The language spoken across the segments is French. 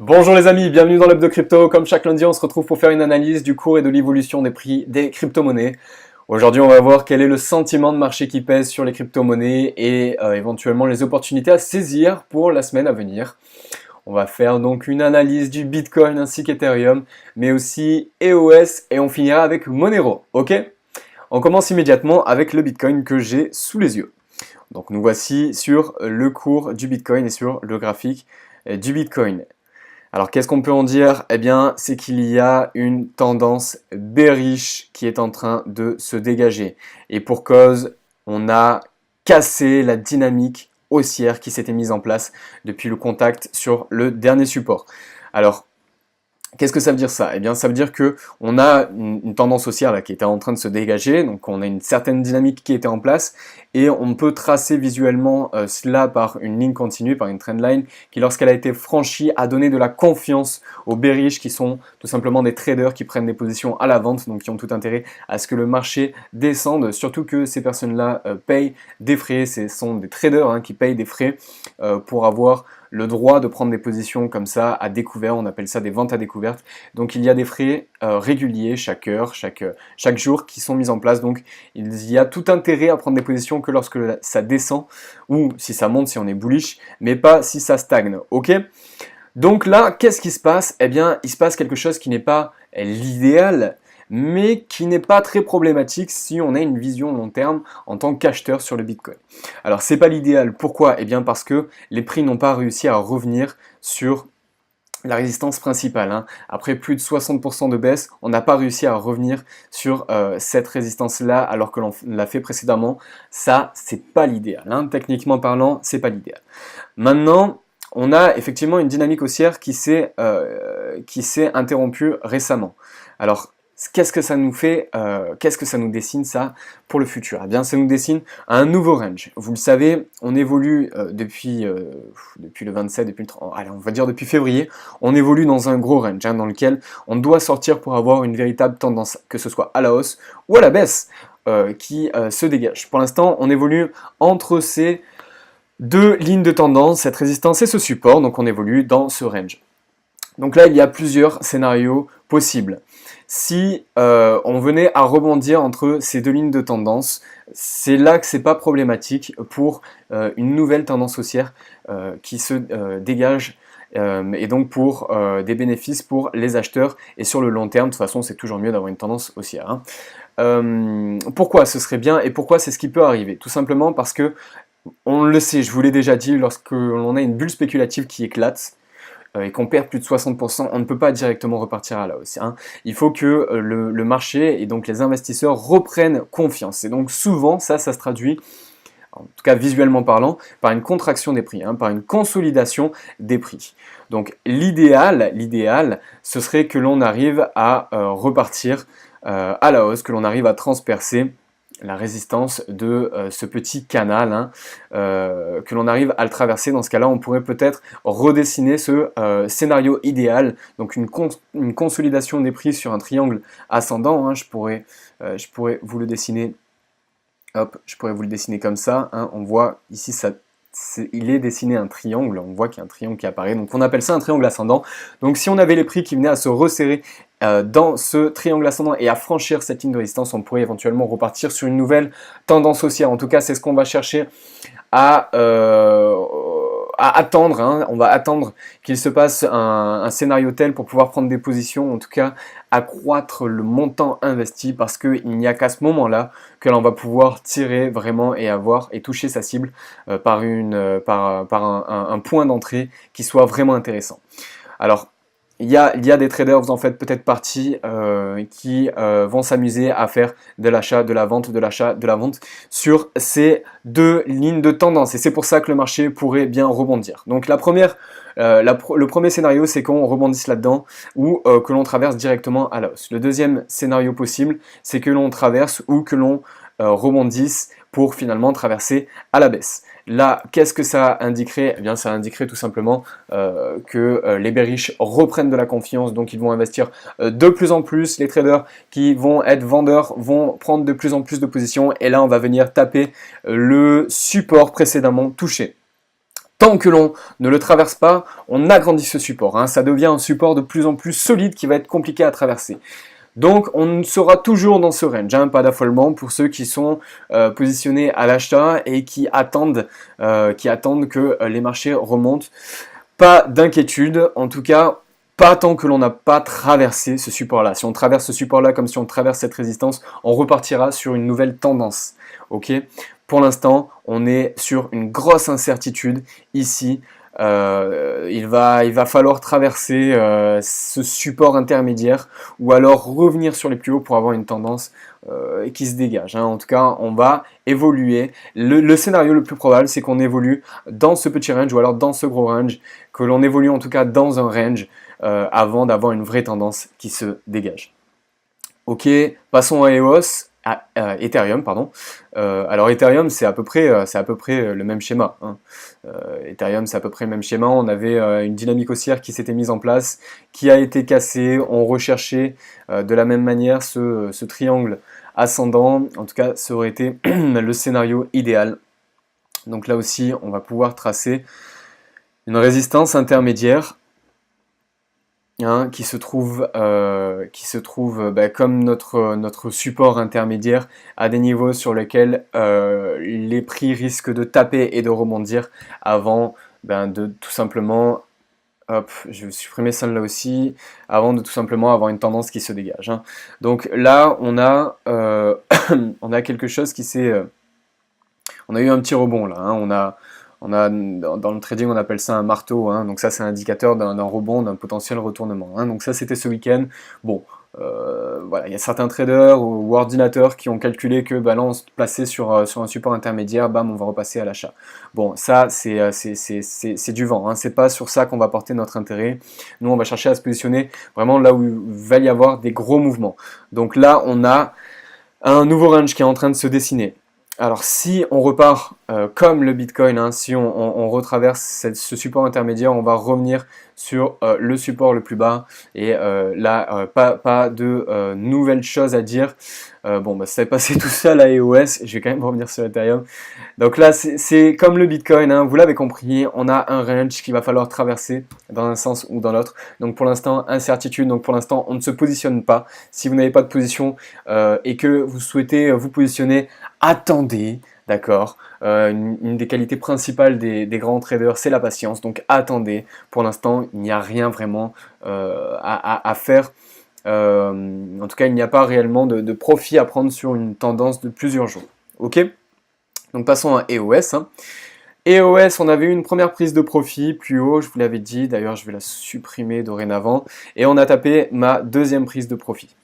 Bonjour les amis, bienvenue dans l'Hub de Crypto. Comme chaque lundi, on se retrouve pour faire une analyse du cours et de l'évolution des prix des crypto-monnaies. Aujourd'hui, on va voir quel est le sentiment de marché qui pèse sur les crypto-monnaies et éventuellement les opportunités à saisir pour la semaine à venir. On va faire donc une analyse du Bitcoin ainsi qu'Ethereum, mais aussi EOS et on finira avec Monero, ok? On commence immédiatement avec le Bitcoin que j'ai sous les yeux. Donc nous voici sur le cours du Bitcoin et sur le graphique du Bitcoin. Alors qu'est-ce qu'on peut en dire? Eh bien, c'est qu'il y a une tendance bearish qui est en train de se dégager. Et pour cause, on a cassé la dynamique haussière qui s'était mise en place depuis le contact sur le dernier support. Alors, qu'est-ce que ça veut dire ça? Eh bien, ça veut dire que on a une tendance haussière là, qui était en train de se dégager, donc on a une certaine dynamique qui était en place, et on peut tracer visuellement cela par une ligne continue, par une trendline, qui lorsqu'elle a été franchie a donné de la confiance aux bearish qui sont tout simplement des traders qui prennent des positions à la vente, donc qui ont tout intérêt à ce que le marché descende, surtout que ces personnes-là payent des frais, ce sont des traders qui payent des frais pour avoir le droit de prendre des positions comme ça à découvert, on appelle ça des ventes à découverte. Donc il y a des frais réguliers chaque heure, chaque jour qui sont mis en place. Donc il y a tout intérêt à prendre des positions que lorsque ça descend ou si ça monte, si on est bullish, mais pas si ça stagne, ok? Donc là, qu'est-ce qui se passe? Eh bien, il se passe quelque chose qui n'est pas l'idéal, mais qui n'est pas très problématique si on a une vision long terme en tant qu'acheteur sur le Bitcoin. Alors, c'est pas l'idéal. Pourquoi? Eh bien, parce que les prix n'ont pas réussi à revenir sur la résistance principale. Après plus de 60% de baisse, on n'a pas réussi à revenir sur cette résistance-là alors que l'on l'a fait précédemment. Ça, c'est pas l'idéal. Techniquement parlant, c'est pas l'idéal. Maintenant, on a effectivement une dynamique haussière qui s'est interrompue récemment. Alors, qu'est-ce que ça nous fait, qu'est-ce que ça nous dessine ça pour le futur? Eh bien, ça nous dessine un nouveau range. Vous le savez, on évolue depuis le 27, depuis le 30, allez, on va dire depuis février, on évolue dans un gros range dans lequel on doit sortir pour avoir une véritable tendance, que ce soit à la hausse ou à la baisse, qui se dégage. Pour l'instant, on évolue entre ces deux lignes de tendance, cette résistance et ce support, donc on évolue dans ce range. Donc là, il y a plusieurs scénarios possibles. Si on venait à rebondir entre ces deux lignes de tendance, c'est là que c'est pas problématique pour une nouvelle tendance haussière qui se dégage et donc pour des bénéfices pour les acheteurs et sur le long terme. De toute façon, c'est toujours mieux d'avoir une tendance haussière. Pourquoi ce serait bien et pourquoi c'est ce qui peut arriver? Tout simplement parce que on le sait, je vous l'ai déjà dit, lorsque l'on a une bulle spéculative qui éclate, et qu'on perd plus de 60%, on ne peut pas directement repartir à la hausse. Il faut que le marché et donc les investisseurs reprennent confiance. Et donc souvent, ça se traduit, en tout cas visuellement parlant, par une contraction des prix, par une consolidation des prix. Donc l'idéal, ce serait que l'on arrive à repartir à la hausse, que l'on arrive à transpercer la résistance de ce petit canal, que l'on arrive à le traverser. Dans ce cas-là, on pourrait peut-être redessiner ce scénario idéal, donc une consolidation des prix sur un triangle ascendant. Je pourrais vous le dessiner. Hop, je pourrais vous le dessiner comme ça. On voit ici il est dessiné un triangle, on voit qu'il y a un triangle qui apparaît, donc on appelle ça un triangle ascendant. Donc si on avait les prix qui venaient à se resserrer dans ce triangle ascendant et à franchir cette ligne de résistance, on pourrait éventuellement repartir sur une nouvelle tendance haussière. En tout cas, c'est ce qu'on va chercher à attendre. On va attendre qu'il se passe un scénario tel pour pouvoir prendre des positions, en tout cas accroître le montant investi, parce qu'il n'y a qu'à ce moment-là que l'on va pouvoir tirer vraiment et toucher sa cible par un point d'entrée qui soit vraiment intéressant. Alors, il y a des traders, vous en faites peut-être partie, qui vont s'amuser à faire de l'achat, de la vente, de l'achat, de la vente sur ces deux lignes de tendance. Et c'est pour ça que le marché pourrait bien rebondir. Donc le premier scénario, c'est qu'on rebondisse là-dedans ou que l'on traverse directement à la hausse. Le deuxième scénario possible, c'est que l'on traverse ou que l'on rebondisse pour finalement traverser à la baisse. Là, qu'est-ce que ça indiquerait? Eh bien, ça indiquerait tout simplement que les bearish reprennent de la confiance, donc ils vont investir de plus en plus. Les traders qui vont être vendeurs vont prendre de plus en plus de positions, et là, on va venir taper le support précédemment touché. tant que l'on ne le traverse pas, on agrandit ce support. Hein. Ça devient un support de plus en plus solide qui va être compliqué à traverser. Donc on sera toujours dans ce range, hein, pas d'affolement pour ceux qui sont positionnés à l'achat et qui attendent que les marchés remontent. Pas d'inquiétude, en tout cas pas tant que l'on n'a pas traversé ce support-là. Si on traverse ce support-là comme si on traverse cette résistance, on repartira sur une nouvelle tendance. Ok ? Pour l'instant, on est sur une grosse incertitude ici. Il va falloir traverser ce support intermédiaire ou alors revenir sur les plus hauts pour avoir une tendance qui se dégage. Hein. En tout cas, on va évoluer. Le scénario le plus probable, c'est qu'on évolue dans ce petit range ou alors dans ce gros range, que l'on évolue en tout cas dans un range avant d'avoir une vraie tendance qui se dégage. Ok, passons à EOS. Ethereum, pardon. Alors Ethereum, c'est à peu près le même schéma. Hein. Ethereum, c'est à peu près le même schéma. On avait une dynamique haussière qui s'était mise en place, qui a été cassée. On recherchait de la même manière ce triangle ascendant. En tout cas, ça aurait été le scénario idéal. Donc là aussi, on va pouvoir tracer une résistance intermédiaire. Hein, qui se trouve comme notre support intermédiaire à des niveaux sur lesquels les prix risquent de taper et de rebondir avant de tout simplement, hop, je vais supprimer celle-là aussi, avant de tout simplement avoir une tendance qui se dégage. Hein. Donc là, on a quelque chose qui s'est... on a eu un petit rebond là, hein, dans le trading, on appelle ça un marteau, hein, donc ça c'est un indicateur d'un rebond, d'un potentiel retournement. Hein, donc ça c'était ce week-end. Bon, voilà, il y a certains traders ou ordinateurs qui ont calculé que là on se plaçait sur un support intermédiaire, bam, on va repasser à l'achat. Bon, ça c'est du vent, hein, c'est pas sur ça qu'on va porter notre intérêt. Nous on va chercher à se positionner vraiment là où il va y avoir des gros mouvements. Donc là on a un nouveau range qui est en train de se dessiner. Alors si on repart comme le Bitcoin, hein, si on retraverse ce support intermédiaire, on va revenir sur le support le plus bas. Et là, pas de nouvelles choses à dire. Bon, ça est passé tout seul à EOS, je vais quand même revenir sur Ethereum. Donc là, c'est comme le Bitcoin, hein, vous l'avez compris, on a un range qu'il va falloir traverser dans un sens ou dans l'autre. Donc pour l'instant, incertitude, donc pour l'instant, on ne se positionne pas. Si vous n'avez pas de position et que vous souhaitez vous positionner, attendez, d'accord. Une des qualités principales des grands traders, c'est la patience, donc attendez. Pour l'instant, il n'y a rien vraiment à faire. En tout cas, il n'y a pas réellement de profit à prendre sur une tendance de plusieurs jours. Ok ? Donc passons à EOS. Hein. EOS, on avait eu une première prise de profit plus haut, je vous l'avais dit, d'ailleurs je vais la supprimer dorénavant, et on a tapé ma deuxième prise de profit.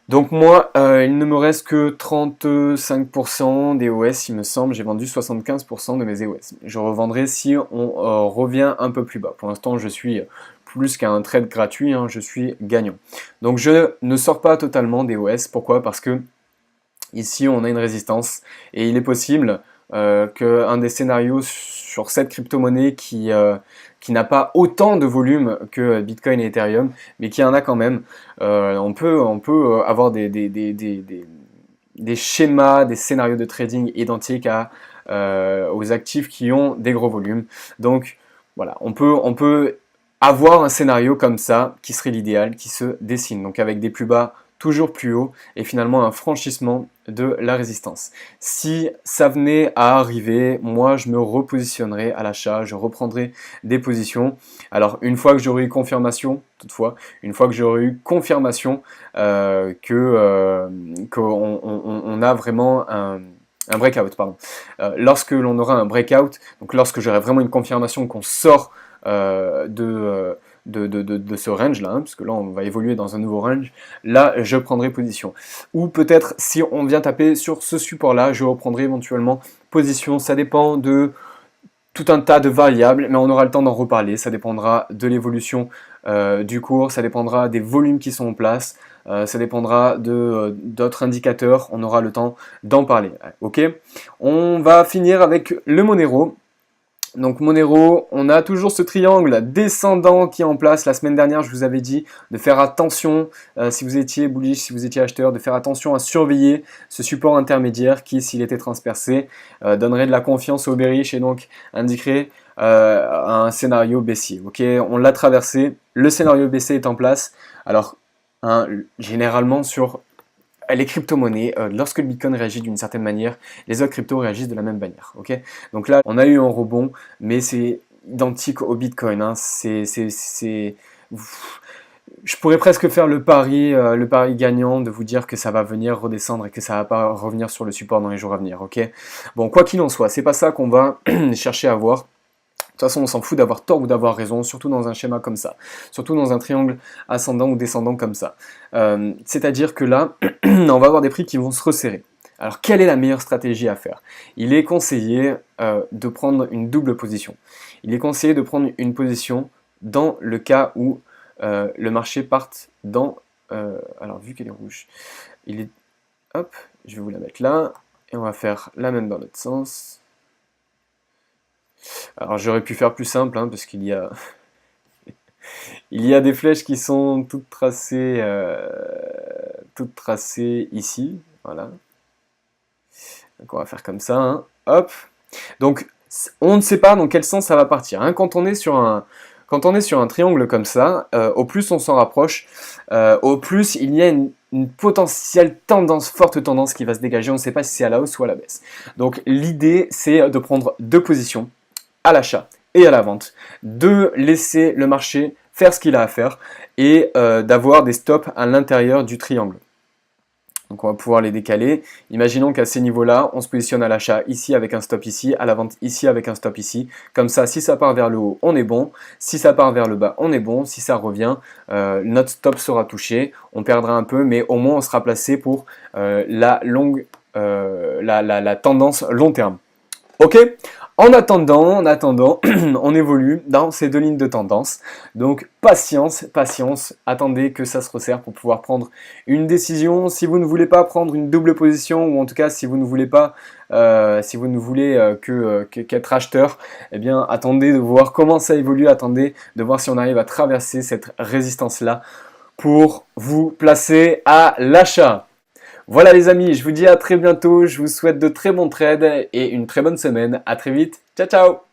Donc moi, il ne me reste que 35% d'EOS, il me semble, j'ai vendu 75% de mes EOS. Je revendrai si on revient un peu plus bas. Pour l'instant, je suis plus qu'un trade gratuit, hein, je suis gagnant. Donc je ne sors pas totalement d'EOS, pourquoi ? Parce que ici, on a une résistance, et il est possible qu'un des scénarios sur cette crypto-monnaie qui n'a pas autant de volume que Bitcoin et Ethereum, mais qui en a quand même, on peut avoir des schémas, des scénarios de trading identiques aux actifs qui ont des gros volumes. Donc voilà, on peut avoir un scénario comme ça qui serait l'idéal, qui se dessine, donc avec des plus bas toujours plus haut et finalement un franchissement de la résistance. Si ça venait à arriver, moi je me repositionnerai à l'achat, je reprendrai des positions. Alors une fois que j'aurai eu confirmation, toutefois, une fois que j'aurai eu confirmation qu'on a vraiment un breakout, pardon. Lorsque l'on aura un breakout, donc lorsque j'aurai vraiment une confirmation qu'on sort de ce range là, hein, parce que là on va évoluer dans un nouveau range, là je prendrai position. Ou peut-être si on vient taper sur ce support là, je reprendrai éventuellement position, ça dépend de tout un tas de variables, mais on aura le temps d'en reparler, ça dépendra de l'évolution du cours, ça dépendra des volumes qui sont en place, ça dépendra d'autres indicateurs, on aura le temps d'en parler. Ok, on va finir avec le Monero. Donc Monero, on a toujours ce triangle descendant qui est en place. La semaine dernière, je vous avais dit de faire attention, si vous étiez bullish, si vous étiez acheteur, de faire attention à surveiller ce support intermédiaire qui, s'il était transpercé, donnerait de la confiance au bearish et donc indiquerait un scénario baissier. Ok, on l'a traversé, le scénario baissier est en place. Alors, hein, généralement sur les crypto-monnaies, lorsque le Bitcoin réagit d'une certaine manière, les autres cryptos réagissent de la même manière. Ok, donc là, on a eu un rebond, mais c'est identique au Bitcoin. Hein. Je pourrais presque faire le pari gagnant de vous dire que ça va venir redescendre et que ça va pas revenir sur le support dans les jours à venir. Ok, bon, quoi qu'il en soit, c'est pas ça qu'on va chercher à voir. De toute façon, on s'en fout d'avoir tort ou d'avoir raison, surtout dans un schéma comme ça, surtout dans un triangle ascendant ou descendant comme ça. C'est-à-dire que là, on va avoir des prix qui vont se resserrer. Alors, quelle est la meilleure stratégie à faire? Il est conseillé de prendre une double position. Il est conseillé de prendre une position dans le cas où le marché parte dans... alors, vu qu'elle est rouge, il est... Hop, je vais vous la mettre là, et on va faire la même dans l'autre sens. Alors j'aurais pu faire plus simple, hein, parce qu'il y a il y a des flèches qui sont toutes tracées ici, voilà. Donc on va faire comme ça, hein. Hop. Donc on ne sait pas dans quel sens ça va partir. Hein. Quand on est sur un triangle comme ça, au plus on s'en rapproche, au plus il y a une potentielle tendance, forte tendance qui va se dégager. On ne sait pas si c'est à la hausse ou à la baisse. Donc l'idée c'est de prendre deux positions à l'achat et à la vente, de laisser le marché faire ce qu'il a à faire et d'avoir des stops à l'intérieur du triangle. Donc on va pouvoir les décaler. Imaginons qu'à ces niveaux-là, on se positionne à l'achat ici avec un stop ici, à la vente ici avec un stop ici. Comme ça, si ça part vers le haut, on est bon. Si ça part vers le bas, on est bon. Si ça revient, notre stop sera touché. On perdra un peu, mais au moins on sera placé pour la tendance long terme. Ok? En attendant, on évolue dans ces deux lignes de tendance. Donc patience, attendez que ça se resserre pour pouvoir prendre une décision. Si vous ne voulez pas prendre une double position, ou en tout cas si vous ne voulez pas, qu'être acheteur, eh bien attendez de voir comment ça évolue, attendez de voir si on arrive à traverser cette résistance-là pour vous placer à l'achat. Voilà les amis, je vous dis à très bientôt, je vous souhaite de très bons trades et une très bonne semaine. À très vite, ciao ciao!